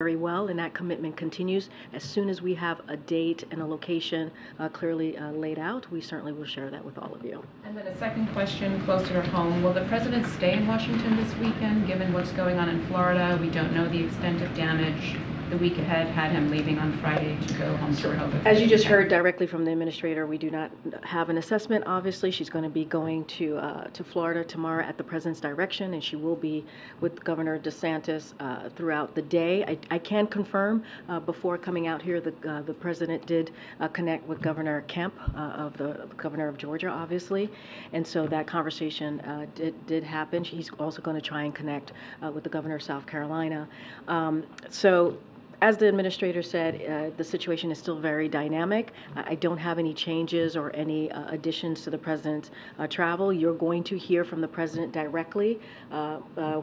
very well, and that commitment continues. As soon as we have a date and a location clearly laid out, we certainly will share that with all of you. And then a second question closer to home. Will the president stay in Washington this weekend, given what's going on in Florida? We don't know the extent of damage. The week ahead had him leaving on Friday to go home to Rehoboth. As you just heard directly from the administrator, we do not have an assessment. Obviously, she's going to be going to Florida tomorrow at the president's direction, and she will be with Governor DeSantis throughout the day. I can confirm before coming out here, the president did connect with Governor Kemp, the governor of Georgia, obviously, and so that conversation did happen. He's also going to try and connect with the governor of South Carolina. As the administrator said, the situation is still very dynamic. I don't have any changes or any additions to the president's travel. You're going to hear from the president directly,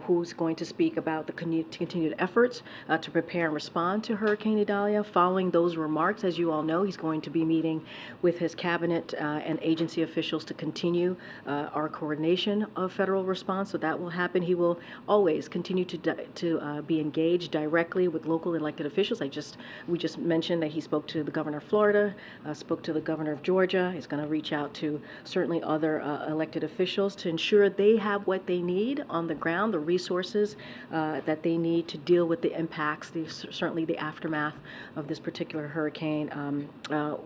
who's going to speak about the continued efforts to prepare and respond to Hurricane Idalia. Following those remarks, as you all know, he's going to be meeting with his cabinet and agency officials to continue our coordination of federal response. So that will happen. He will always continue to be engaged directly with local elected officials. We just mentioned that he spoke to the governor of Florida, spoke to the governor of Georgia. He's going to reach out to certainly other elected officials to ensure they have what they need on the ground, the resources that they need to deal with the impacts, certainly the aftermath of this particular hurricane,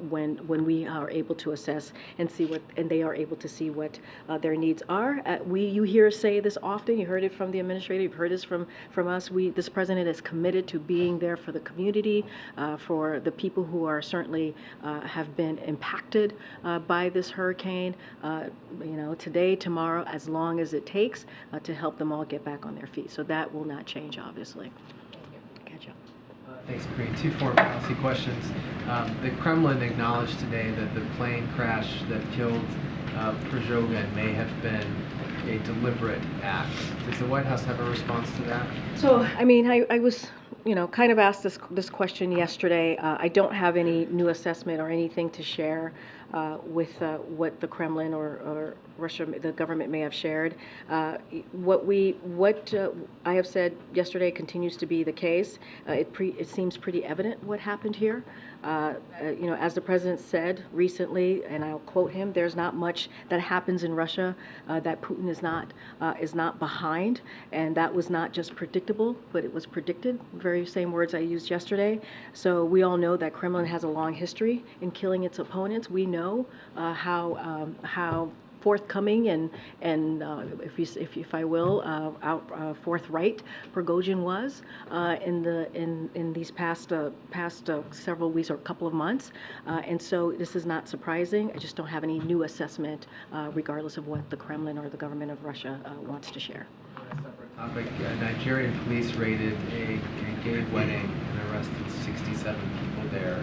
when we are able to assess and see and they are able to see what their needs are. You hear us say this often. You heard it from the administrator. You've heard this from us. This president is committed to being there for the community, for the people who are certainly have been impacted by this hurricane, today, tomorrow, as long as it takes to help them all get back on their feet. So that will not change, obviously. Catch up. Thanks, Karine. Two foreign policy questions. The Kremlin acknowledged today that the plane crash that killed Prigozhin may have been a deliberate act. Does the White House have a response to that? So, I was kind of asked this question yesterday. I don't have any new assessment or anything to share with what the Kremlin or Russia, the government may have shared. What I have said yesterday continues to be the case. It seems pretty evident what happened here. As the president said recently, and I'll quote him, "There's not much that happens in Russia that Putin is not behind," and that was not just predictable, but it was predicted. Very same words I used yesterday. So we all know that Kremlin has a long history in killing its opponents. We know how forthcoming and if I will, forthright Prigozhin was in these past several weeks or couple of months, and so this is not surprising. I just don't have any new assessment, regardless of what the Kremlin or the government of Russia wants to share. On a separate topic, Nigerian police raided a gay wedding and arrested 67 people there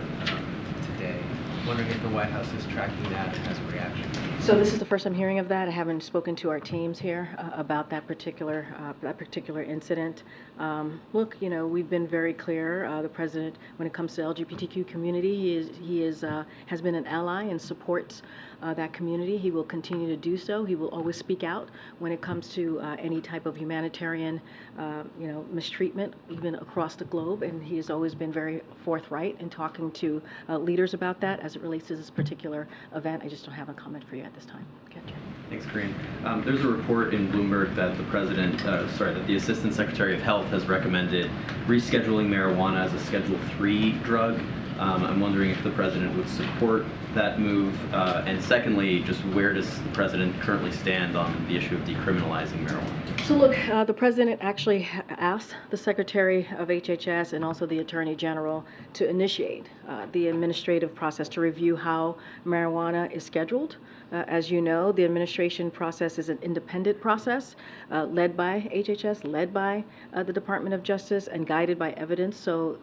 today. I'm wondering if the White House is tracking that and has a reaction. So this is the first I'm hearing of that. I haven't spoken to our teams here about that particular incident. Look, we've been very clear. The president, when it comes to the LGBTQ community, he has been an ally and supports that community. He will continue to do so. He will always speak out when it comes to any type of humanitarian, mistreatment, even across the globe. And he has always been very forthright in talking to leaders about that as it relates to this particular event. I just don't have a comment for you at this time. Catch you. Thanks, Karine. There's a report in Bloomberg that that the Assistant Secretary of Health has recommended rescheduling marijuana as a Schedule III drug. I'm wondering if the president would support that move, and secondly, just where does the president currently stand on the issue of decriminalizing marijuana? So look, the president actually asked the Secretary of HHS and also the Attorney General to initiate the administrative process to review how marijuana is scheduled. As you know, the administration process is an independent process led by HHS, led by the Department of Justice, and guided by evidence. So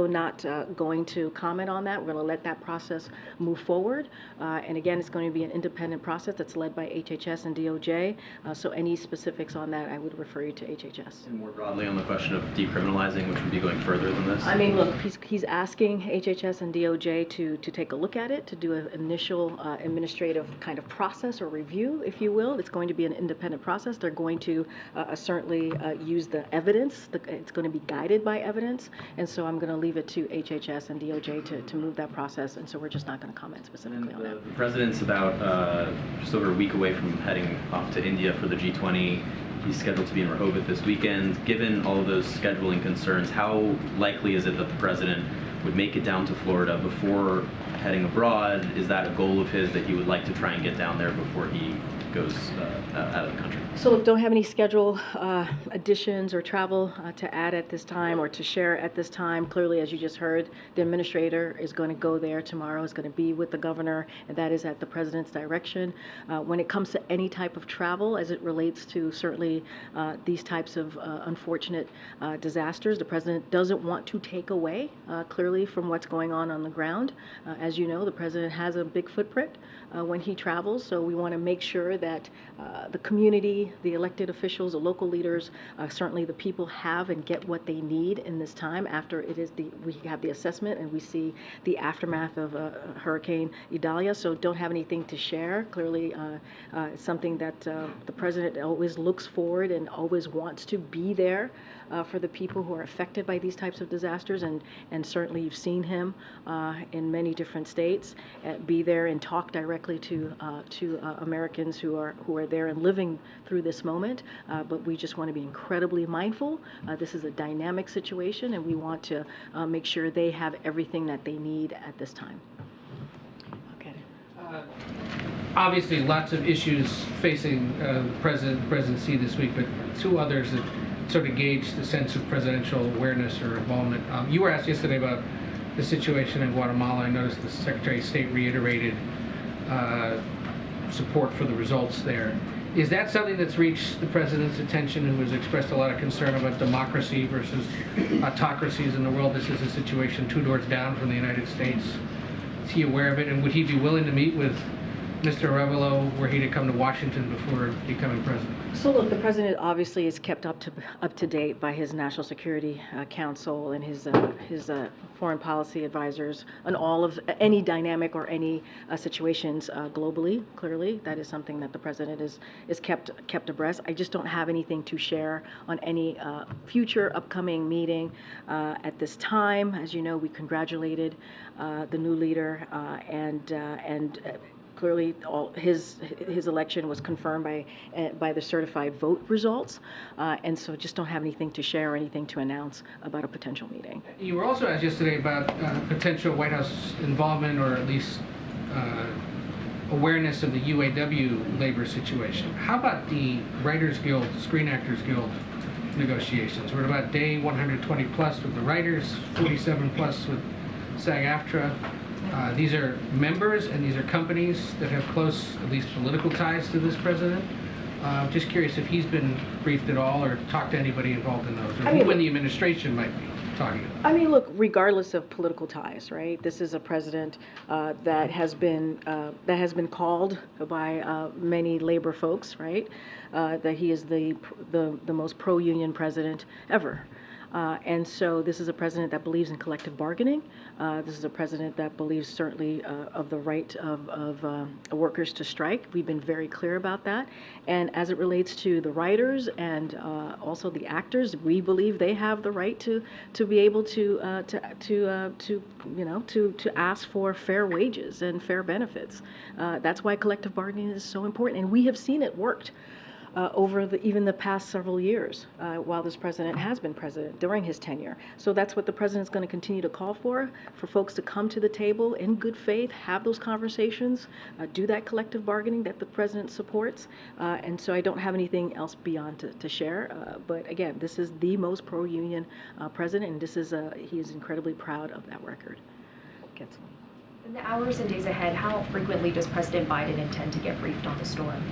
not going to to comment on that. We're going to let that process move forward. And again, it's going to be an independent process that's led by HHS and DOJ. So any specifics on that, I would refer you to HHS. And more broadly on the question of decriminalizing, which would be going further than this? I mean, look, he's asking HHS and DOJ to take a look at it, to do an initial administrative kind of process or review, if you will. It's going to be an independent process. They're going to certainly use the evidence. It's going to be guided by evidence. And so I'm going to leave it to HHS and DOJ to move that process. And so we're just not going to comment specifically on that. The president's about just over a week away from heading off to India for the G20. He's scheduled to be in Rehoboth this weekend. Given all of those scheduling concerns, how likely is it that the president would make it down to Florida before heading abroad? Is that a goal of his that he would like to try and get down there before he goes out of the country? So look, don't have any schedule additions or travel to add at this time or to share at this time. Clearly, as you just heard, the administrator is going to go there tomorrow, is going to be with the governor, and that is at the president's direction. When it comes to any type of travel, as it relates to certainly these types of unfortunate disasters, the president doesn't want to take away clearly from what's going on the ground. As you know, the president has a big footprint when he travels, so we want to make sure that the community, the elected officials, the local leaders, certainly the people have and get what they need in this time after we have the assessment and we see the aftermath of Hurricane Idalia. So don't have anything to share. Clearly, it's something that the president always looks forward and always wants to be there for the people who are affected by these types of disasters. And certainly you've seen him in many different states be there and talk directly to Americans who are there and living through this moment, but we just want to be incredibly mindful. This is a dynamic situation, and we want to make sure they have everything that they need at this time. Okay. Obviously, lots of issues facing the presidency this week, but two others that sort of gauge the sense of presidential awareness or involvement. You were asked yesterday about the situation in Guatemala. I noticed the Secretary of State reiterated support for the results there. Is that something that's reached the president's attention, who has expressed a lot of concern about democracy versus autocracies in the world? This is a situation 2 doors down from the United States. Is he aware of it, and would he be willing to meet with Mr. Arevalo were he to come to Washington before becoming president? So look, the president obviously is kept up to date by his National Security Council and his foreign policy advisors on all of any dynamic or any situations globally. Clearly, that is something that the president is kept abreast. I just don't have anything to share on any future upcoming meeting at this time. As you know, we congratulated the new leader and clearly, his election was confirmed by the certified vote results, and so just don't have anything to share or anything to announce about a potential meeting. You were also asked yesterday about potential White House involvement, or at least awareness of the UAW labor situation. How about the Writers Guild, Screen Actors Guild negotiations? We're at about day 120 plus with the writers, 47 plus with SAG-AFTRA. These are members and these are companies that have close, at least political ties to this president. Just curious if he's been briefed at all or talked to anybody involved in those, or who in the administration might be talking about. I mean, look, regardless of political ties, right? This is a president that has been called by many labor folks, right? That he is the most pro-union president ever. And so this is a president that believes in collective bargaining. This is a president that believes certainly of the right of workers to strike. We've been very clear about that. And as it relates to the writers and also the actors, we believe they have the right to be able to ask for fair wages and fair benefits. That's why collective bargaining is so important, and we have seen it worked. Over even the past several years while this president has been president during his tenure. So that's what the president's going to continue to call for folks to come to the table in good faith, have those conversations, do that collective bargaining that the president supports. And so I don't have anything else beyond to share. But again, this is the most pro-union president, and he is incredibly proud of that record. In the hours and days ahead, how frequently does President Biden intend to get briefed on the storm?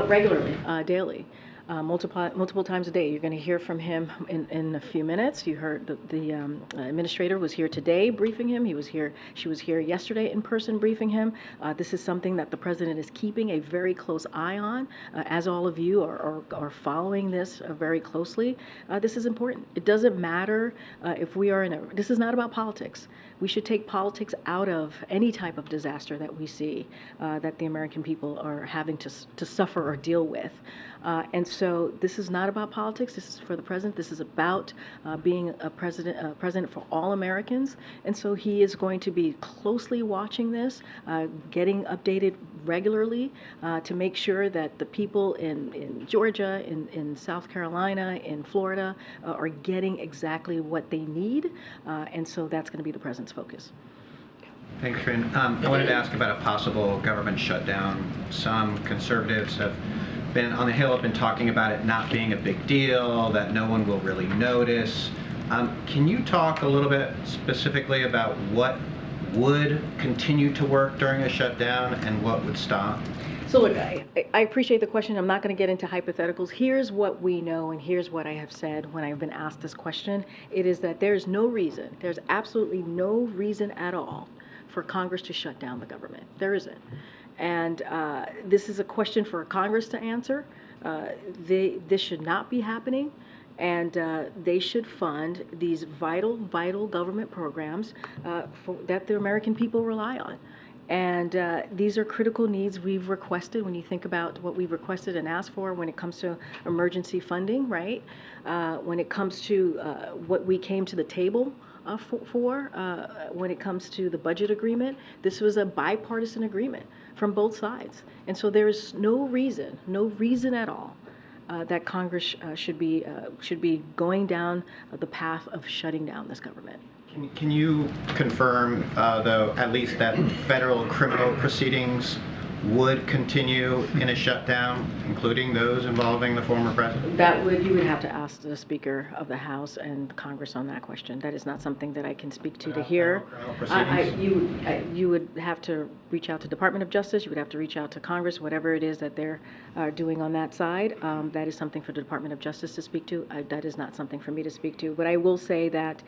Regularly, daily. multiple times a day. You're going to hear from him in a few minutes. You heard the administrator was here today briefing him. She was here yesterday in person briefing him. This is something that the president is keeping a very close eye on. As all of you are following this very closely, this is important. It doesn't matter if we are this is not about politics. We should take politics out of any type of disaster that we see that the American people are having to suffer or deal with. And so this is not about politics. This is for the president. This is about being a president for all Americans. And so he is going to be closely watching this, getting updated regularly to make sure that the people in Georgia, in South Carolina, in Florida are getting exactly what they need. And so that's going to be the president's focus. Thanks, Karine. I wanted to ask about a possible government shutdown. Some conservatives have been on the Hill, have been talking about it not being a big deal, that no one will really notice. Can you talk a little bit specifically about what would continue to work during a shutdown and what would stop? So look, I appreciate the question. I'm not going to get into hypotheticals. Here's what we know, and here's what I have said when I've been asked this question. It is that there's no reason, there's absolutely no reason at all for Congress to shut down the government. There isn't. And this is a question for Congress to answer. This should not be happening. And they should fund these vital government programs that the American people rely on. And these are critical needs we've requested. When you think about what we've requested and asked for when it comes to emergency funding, right? When it comes to what we came to the table when it comes to the budget agreement, this was a bipartisan agreement from both sides. And so there is no reason at all that Congress should be going down the path of shutting down this government. Can you confirm, though, at least that federal criminal proceedings would continue in a shutdown, including those involving the former president? You would have to ask the Speaker of the House and Congress on that question. That is not something that I can speak to here. You would have to reach out to Department of Justice. You would have to reach out to Congress, whatever it is that they're doing on that side. That is something for the Department of Justice to speak to. That is not something for me to speak to. But I will say that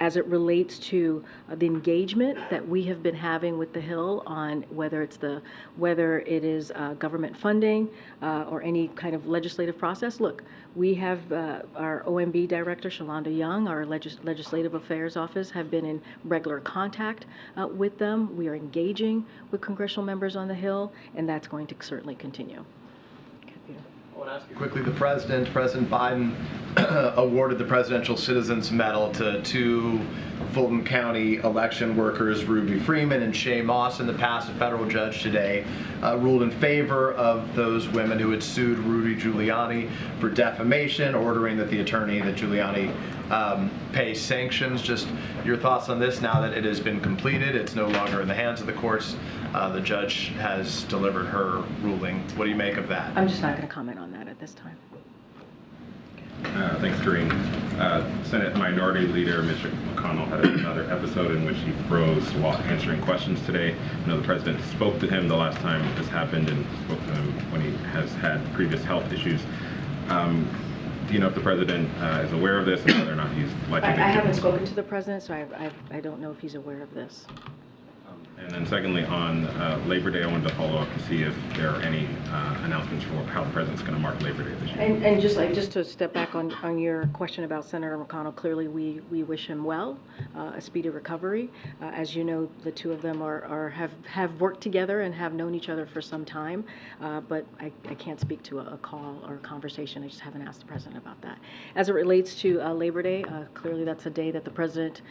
as it relates to the engagement that we have been having with the Hill on whether it is government funding or any kind of legislative process. Look, we have our OMB Director, Shalonda Young, our Legislative Affairs Office, have been in regular contact with them. We are engaging with congressional members on the Hill, and that's going to certainly continue. I want to ask you quickly, President Biden awarded the Presidential Citizens Medal to two Fulton County election workers, Ruby Freeman and Shay Moss. In the past, a federal judge today ruled in favor of those women who had sued Rudy Giuliani for defamation, ordering that the attorney that Giuliani pay sanctions. Just your thoughts on this now that it has been completed. It's no longer in the hands of the courts. The judge has delivered her ruling. What do you make of that? I'm just not going to comment on that at this time. Thanks, Karine. Senate Minority Leader Mitch McConnell had another episode in which he froze while answering questions today. I know the president spoke to him the last time this happened and spoke to him when he has had previous health issues. Do you know if the president is aware of this and whether or not he's likely to... I haven't spoken to the president, so I don't know if he's aware of this. And then secondly, on Labor Day, I wanted to follow up to see if there are any announcements for how the president's going to mark Labor Day this year. And just to step back on your question about Senator McConnell, clearly we wish him well, a speedy recovery. As you know, the two of them have worked together and have known each other for some time, but I can't speak to a call or a conversation. I just haven't asked the president about that. As it relates to Labor Day, clearly that's a day that the president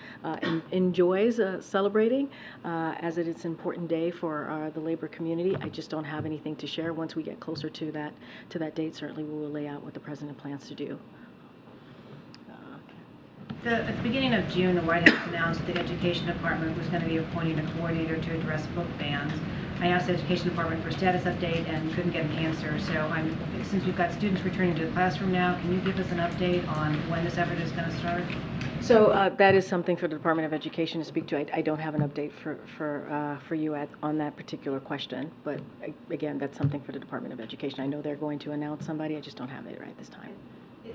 enjoys celebrating, as it's an important day for the labor community. I just don't have anything to share. Once we get closer to that date, certainly we will lay out what the president plans to do. At the beginning of June, the White House announced that the Education Department was going to be appointing a coordinator to address book bans. I asked the Education Department for a status update and couldn't get an answer. So since we've got students returning to the classroom now, can you give us an update on when this effort is going to start? So that is something for the Department of Education to speak to. I don't have an update for you on that particular question, but again, that's something for the Department of Education. I know they're going to announce somebody. I just don't have it right this time.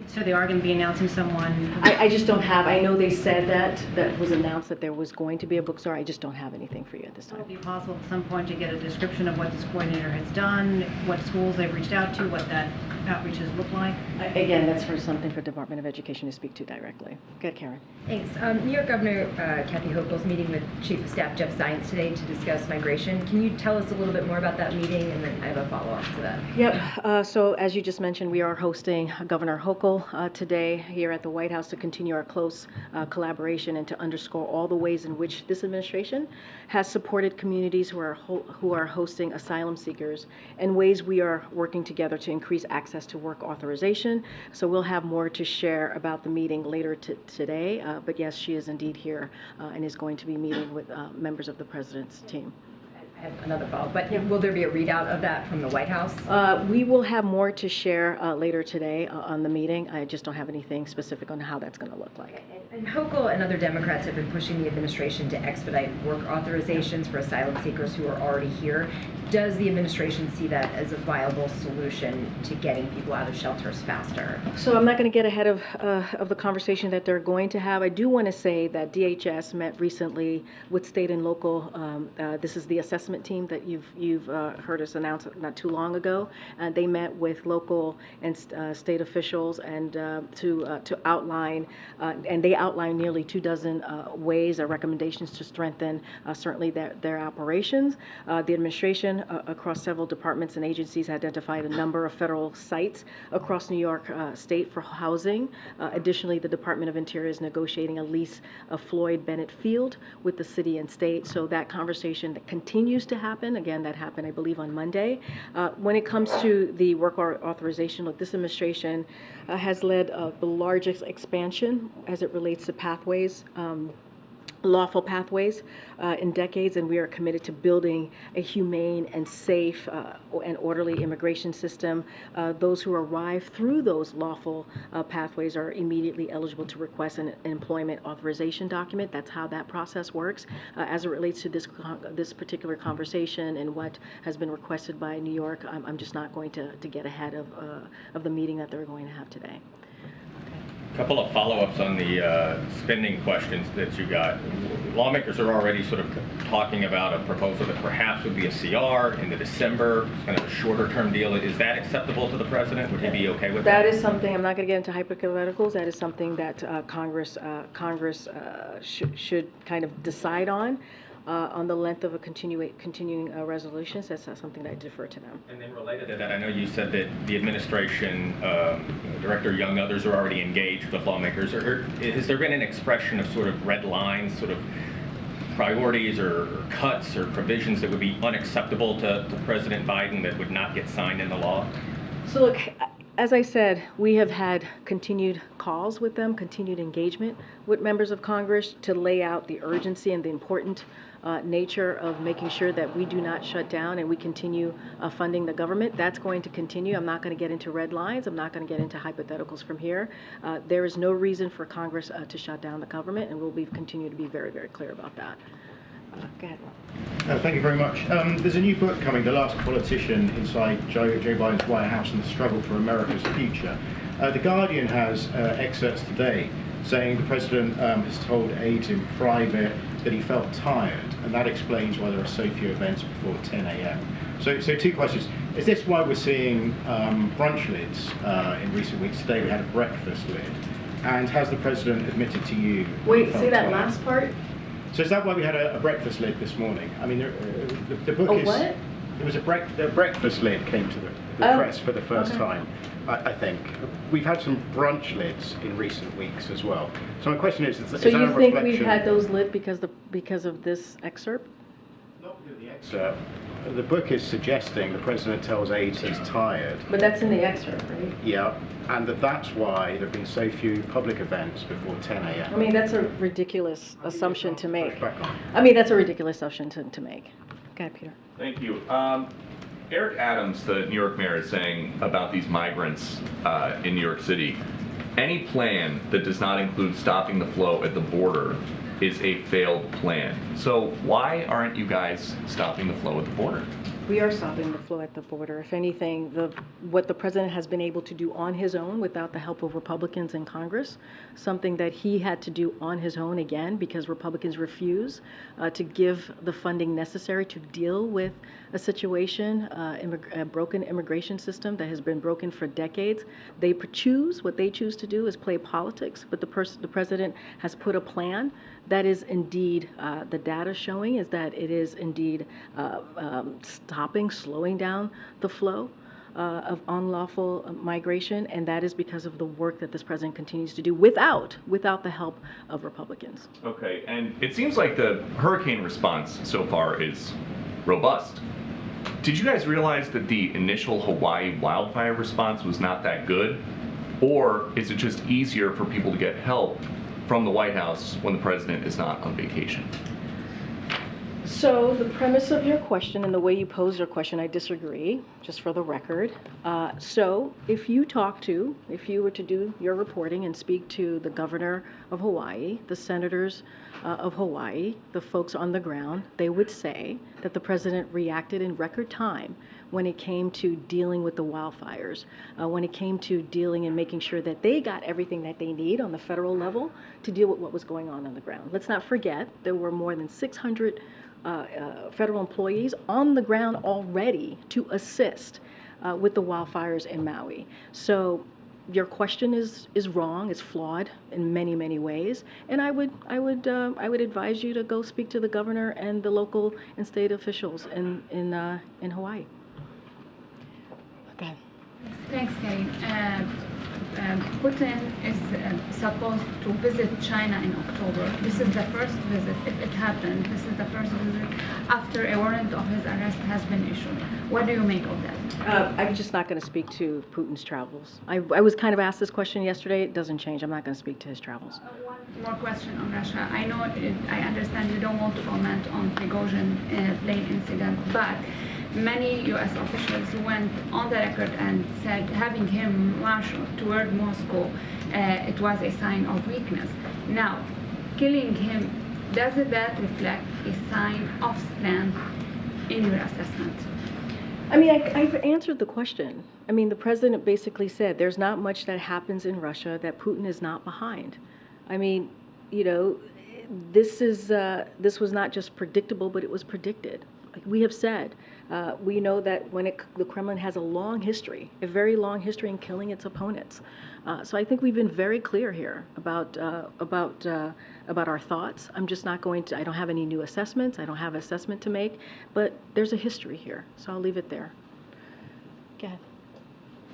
So they are going to be announcing someone? I just don't have. I know they said that was announced that there was going to be a bookstore. I just don't have anything for you at this time. Would it be possible at some point to get a description of what this coordinator has done, what schools they've reached out to, what that outreach has looked like? Again, that's for something for Department of Education to speak to directly. Go ahead, Karen. Thanks. New York Governor Kathy Hochul's meeting with Chief of Staff Jeff Zients today to discuss migration. Can you tell us a little bit more about that meeting? And then I have a follow-up to that. Yep. So as you just mentioned, we are hosting Governor Hochul today here at the White House to continue our close collaboration and to underscore all the ways in which this administration has supported communities who are hosting asylum seekers and ways we are working together to increase access to work authorization. So we'll have more to share about the meeting later today. But yes, she is indeed here and is going to be meeting with members of the President's team. I have another follow-up, but will there be a readout of that from the White House? We will have more to share later today on the meeting. I just don't have anything specific on how that's going to look like. And Hochul and other Democrats have been pushing the administration to expedite work authorizations for asylum seekers who are already here. Does the administration see that as a viable solution to getting people out of shelters faster? So I'm not going to get ahead of the conversation that they're going to have. I do want to say that DHS met recently with state and local. This is the assessment team that you've heard us announce not too long ago. They met with local and state officials and to outline, and they outlined nearly 24 ways or recommendations to strengthen certainly their operations. The administration across several departments and agencies identified a number of federal sites across New York State for housing. Additionally, the Department of Interior is negotiating a lease of Floyd Bennett Field with the city and state. So that conversation that continues to happen. Again, that happened, I believe, on Monday. When it comes to the work authorization, look, this administration has led the largest expansion as it relates to pathways. Lawful pathways in decades, and we are committed to building a humane and safe and orderly immigration system. Those who arrive through those lawful pathways are immediately eligible to request an employment authorization document. That's how that process works. As it relates to this particular conversation and what has been requested by New York, I'm just not going to get ahead of the meeting that they're going to have today. A couple of follow-ups on the spending questions that you got. Lawmakers are already sort of talking about a proposal that perhaps would be a CR in the December, kind of a shorter-term deal. Is that acceptable to the president? Would he be okay with that? That is something, I'm not going to get into hypotheticals, that is something that Congress should kind of decide on the length of a continuing resolutions. That's something that I defer to them. And then related to that, I know you said that the administration, Director Young, others are already engaged with lawmakers. Has there been an expression of sort of red lines, sort of priorities or cuts or provisions that would be unacceptable to President Biden that would not get signed into law? So look, as I said, we have had continued calls with them, continued engagement with members of Congress to lay out the urgency and the important nature of making sure that we do not shut down and we continue funding the government. That's going to continue. I'm not going to get into red lines. I'm not going to get into hypotheticals from here. There is no reason for Congress to shut down the government, and we'll continue to be very, very clear about that. Go ahead. Thank you very much. There's a new book coming, The Last Politician Inside Joe Biden's White House and the Struggle for America's Future. The Guardian has excerpts today saying the president has told aides in private that he felt tired, and that explains why there are so few events before 10 a.m. So two questions. Is this why we're seeing brunch lids in recent weeks? Today we had a breakfast lid. And has the president admitted to you? Wait, say that last part? So is that why we had a breakfast lid this morning? I mean, the book is... what? There was the breakfast lid came to the press for the first time, I think. We've had some brunch lids in recent weeks as well. So my question is that so a you think reflection... we've had those lit because of this excerpt? Not because of the excerpt. The book is suggesting the president tells aides he's tired. But that's in the excerpt, right? Yeah, and that's why there have been so few public events before 10 a.m. I mean, that's a ridiculous assumption to make. I mean, that's a ridiculous assumption to make. Go ahead, Peter. Thank you. Eric Adams, the New York mayor, is saying about these migrants in New York City, any plan that does not include stopping the flow at the border is a failed plan. So why aren't you guys stopping the flow at the border? We are stopping the flow at the border. If anything, what the president has been able to do on his own without the help of Republicans in Congress, something that he had to do on his own again because Republicans refuse to give the funding necessary to deal with a situation, a broken immigration system that has been broken for decades. What they choose to do is play politics, but the president has put a plan that is indeed, the data showing is that it is indeed slowing down the flow of unlawful migration, and that is because of the work that this president continues to do without the help of Republicans. Okay, and it seems like the hurricane response so far is robust. Did you guys realize that the initial Hawaii wildfire response was not that good? Or is it just easier for people to get help from the White House when the president is not on vacation? So the premise of your question and the way you pose your question, I disagree, just for the record. So if you were to do your reporting and speak to the governor of Hawaii, the senators of Hawaii, the folks on the ground, they would say that the president reacted in record time when it came to dealing with the wildfires, when it came to dealing and making sure that they got everything that they need on the federal level to deal with what was going on the ground. Let's not forget there were more than 600 federal employees on the ground already to assist with the wildfires in Maui. So your question is wrong, it's flawed in many, many ways, and I would advise you to go speak to the governor and the local and state officials in Hawaii. Okay. Thanks, Karine. Putin is supposed to visit China in October. This is the first visit, if it happened, this is the first visit after a warrant of his arrest has been issued. What do you make of that? I'm just not going to speak to Putin's travels. I was kind of asked this question yesterday. It doesn't change. I'm not going to speak to his travels. One more question on Russia. I understand you don't want to comment on Prigozhin plane incident, but many U.S. officials went on the record and said having him march toward Moscow, it was a sign of weakness. Now, killing him, does that reflect a sign of strength in your assessment? I mean, I've answered the question. I mean, the president basically said there's not much that happens in Russia that Putin is not behind. I mean, you know, this was not just predictable, but it was predicted. Like we have said, we know that the Kremlin has a very long history in killing its opponents. So I think we've been very clear here about our thoughts. I'm just not going to. I don't have any new assessments. I don't have an assessment to make, but there's a history here. So I'll leave it there. Go ahead.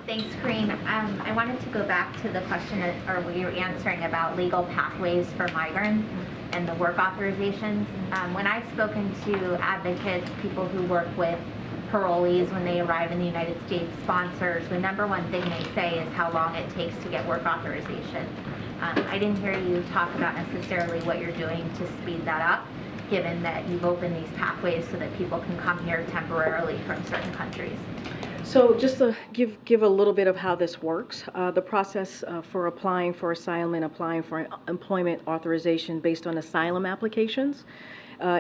Thanks, Karine. I wanted to go back to the question what you were answering about legal pathways for migrants and the work authorizations. When I've spoken to advocates, people who work with parolees when they arrive in the United States, sponsors, the number one thing they say is how long it takes to get work authorization. I didn't hear you talk about necessarily what you're doing to speed that up, given that you've opened these pathways so that people can come here temporarily from certain countries. So just to give a little bit of how this works, the process for applying for asylum and applying for employment authorization based on asylum applications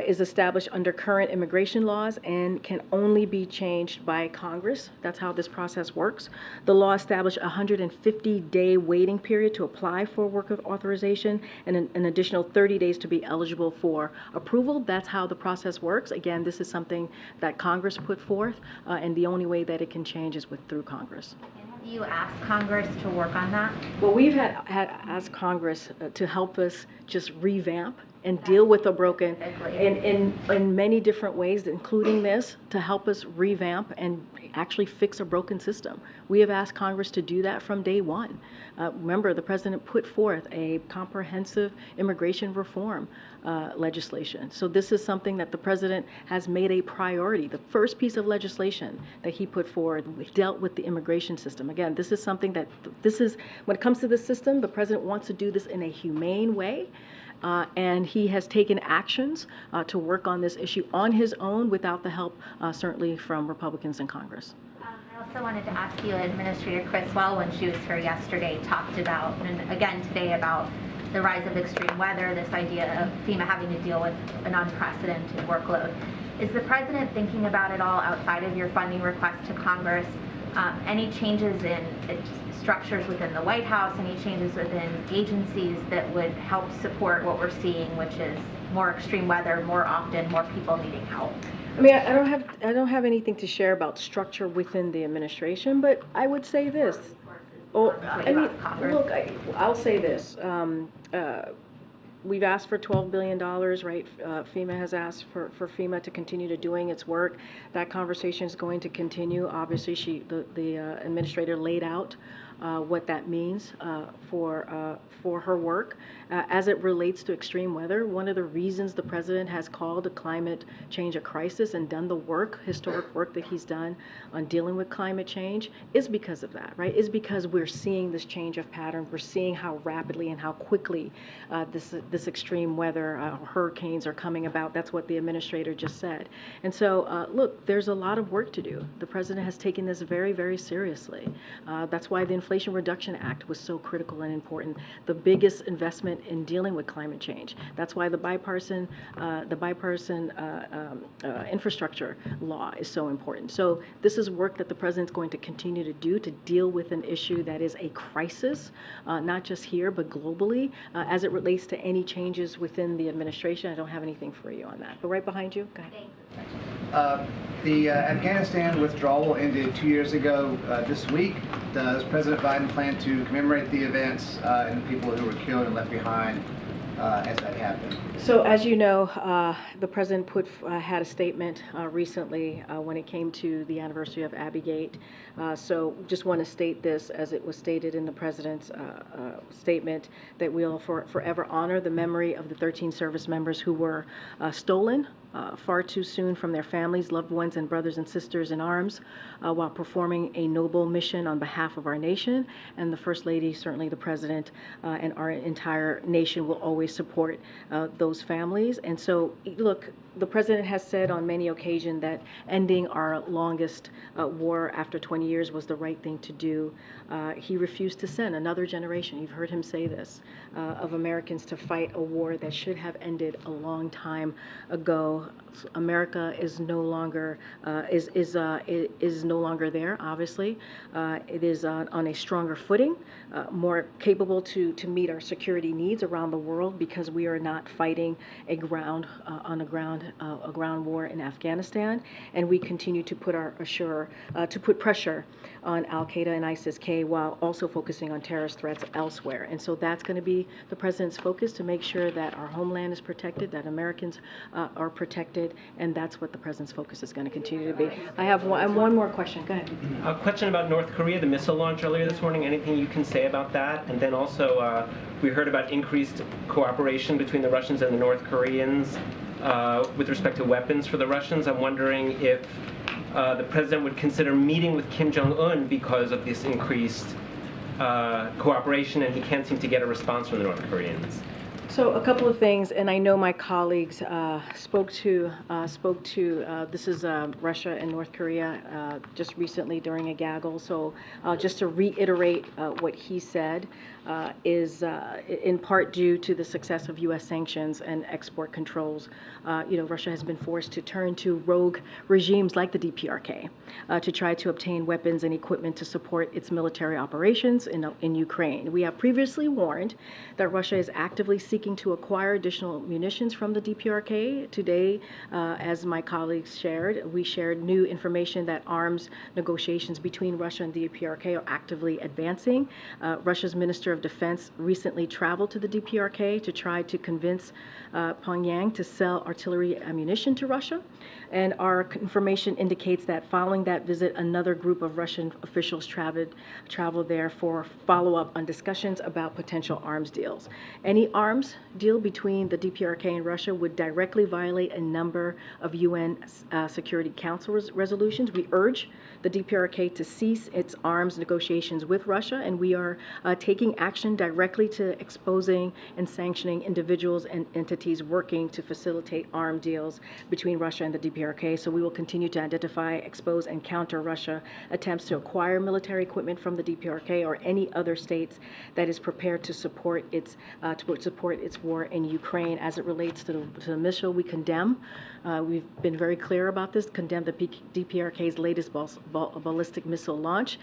is established under current immigration laws and can only be changed by Congress. That's how this process works. The law established a 150-day waiting period to apply for work authorization and an additional 30 days to be eligible for approval. That's how the process works. Again, this is something that Congress put forth, and the only way that it can change is through Congress. Have you asked Congress to work on that? Well, we've had asked Congress to help us just revamp and deal with the broken in many different ways, including this, to help us revamp and actually fix a broken system. We have asked Congress to do that from day one. Remember, the president put forth a comprehensive immigration reform legislation. So this is something that the president has made a priority. The first piece of legislation that he put forward dealt with the immigration system. Again, this is something that, when it comes to this system, the president wants to do this in a humane way. and he has taken actions to work on this issue on his own without the help, certainly, from Republicans in Congress. I also wanted to ask you, Administrator Criswell, when she was here yesterday, talked about, and again today, about the rise of extreme weather, this idea of FEMA having to deal with an unprecedented workload. Is the President thinking about it all outside of your funding request to Congress? Any changes in structures within the White House, any changes within agencies that would help support what we're seeing, which is more extreme weather, more often, more people needing help? I mean, I don't have anything to share about structure within the administration, but I would say this. Oh, I mean, look, I'll say this. We've asked for $12 billion, right? FEMA has asked for FEMA to continue to doing its work. That conversation is going to continue. Obviously, the administrator laid out what that means for her work. As it relates to extreme weather, one of the reasons the President has called climate change a crisis and done the work, historic work that he's done on dealing with climate change is because of that, right? Is because we're seeing this change of pattern. We're seeing how rapidly and how quickly this extreme weather, hurricanes are coming about. That's what the administrator just said. And so, look, there's a lot of work to do. The President has taken this very, very seriously. That's why the Inflation Reduction Act was so critical and important. The biggest investment in dealing with climate change. That's why the bipartisan infrastructure law is so important. So this is work that the President's going to continue to do to deal with an issue that is a crisis, not just here, but globally. As it relates to any changes within the administration, I don't have anything for you on that. But right behind you, go ahead. The Afghanistan withdrawal ended 2 years ago this week. Does President Biden plan to commemorate the events and the people who were killed and left behind as that happened? So as you know, the President had a statement recently when it came to the anniversary of Abbeygate. So just want to state this as it was stated in the President's statement, that we'll forever honor the memory of the 13 service members who were stolen far too soon from their families, loved ones, and brothers and sisters in arms while performing a noble mission on behalf of our nation. And the First Lady, certainly the President, and our entire nation will always support those families. And so, look, the President has said on many occasions that ending our longest war after 20 years was the right thing to do. He refused to send another generation, you've heard him say this, of Americans to fight a war that should have ended a long time ago. America is no longer is no longer there. Obviously, it is on a stronger footing, more capable to meet our security needs around the world, because we are not fighting a ground war in Afghanistan, and we continue to put pressure on Al Qaeda and ISIS-K while also focusing on terrorist threats elsewhere. And so that's going to be the President's focus, to make sure that our homeland is protected, that Americans are protected, and that's what the President's focus is going to continue to be. I have one more question. Go ahead. A question about North Korea, the missile launch earlier this morning. Anything you can say about that? And then also, we heard about increased cooperation between the Russians and the North Koreans with respect to weapons for the Russians. I'm wondering if the President would consider meeting with Kim Jong-un because of this increased cooperation, and he can't seem to get a response from the North Koreans. So a couple of things, and I know my colleagues spoke to this is Russia and North Korea just recently during a gaggle. So just to reiterate what he said is in part due to the success of U.S. sanctions and export controls. Russia has been forced to turn to rogue regimes like the DPRK to try to obtain weapons and equipment to support its military operations in Ukraine. We have previously warned that Russia is actively seeking to acquire additional munitions from the DPRK. Today, as my colleagues shared, we shared new information that arms negotiations between Russia and the DPRK are actively advancing. Russia's Minister of Defense recently traveled to the DPRK to try to convince Pyongyang to sell artillery ammunition to Russia. And our information indicates that following that visit, another group of Russian officials traveled there for follow-up on discussions about potential arms deals. Any arms arms deal between the DPRK and Russia would directly violate a number of UN Security Council resolutions. We urge the DPRK to cease its arms negotiations with Russia, and we are taking action directly to exposing and sanctioning individuals and entities working to facilitate armed deals between Russia and the DPRK. So we will continue to identify, expose, and counter Russia attempts to acquire military equipment from the DPRK or any other states that is prepared to support its war in Ukraine. As it relates to the missile, we condemn. We've been very clear about this. Condemn the DPRK's latest ballistic missile launch.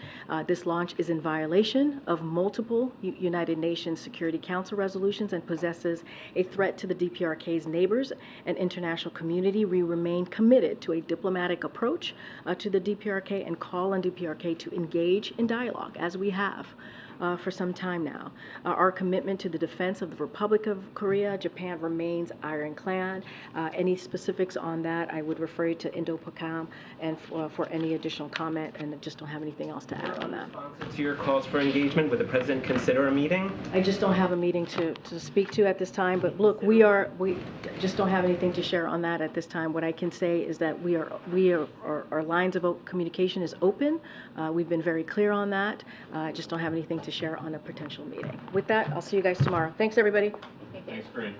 This launch is in violation of multiple United Nations Security Council resolutions and possesses a threat to the DPRK's neighbors and international community. We remain committed to a diplomatic approach to the DPRK and call on DPRK to engage in dialogue, as we have for some time now. Our commitment to the defense of the Republic of Korea, Japan remains ironclad. Any specifics on that, I would refer you to Indo-PACOM and for any additional comment, and I just don't have anything else to add on that. To your calls for engagement, would the President consider a meeting? I just don't have a meeting to speak to at this time, but look, we just don't have anything to share on that at this time. What I can say is that our lines of communication is open. We've been very clear on that. I just don't have anything to share on a potential meeting. With that, I'll see you guys tomorrow. Thanks, everybody. Thanks, Karine.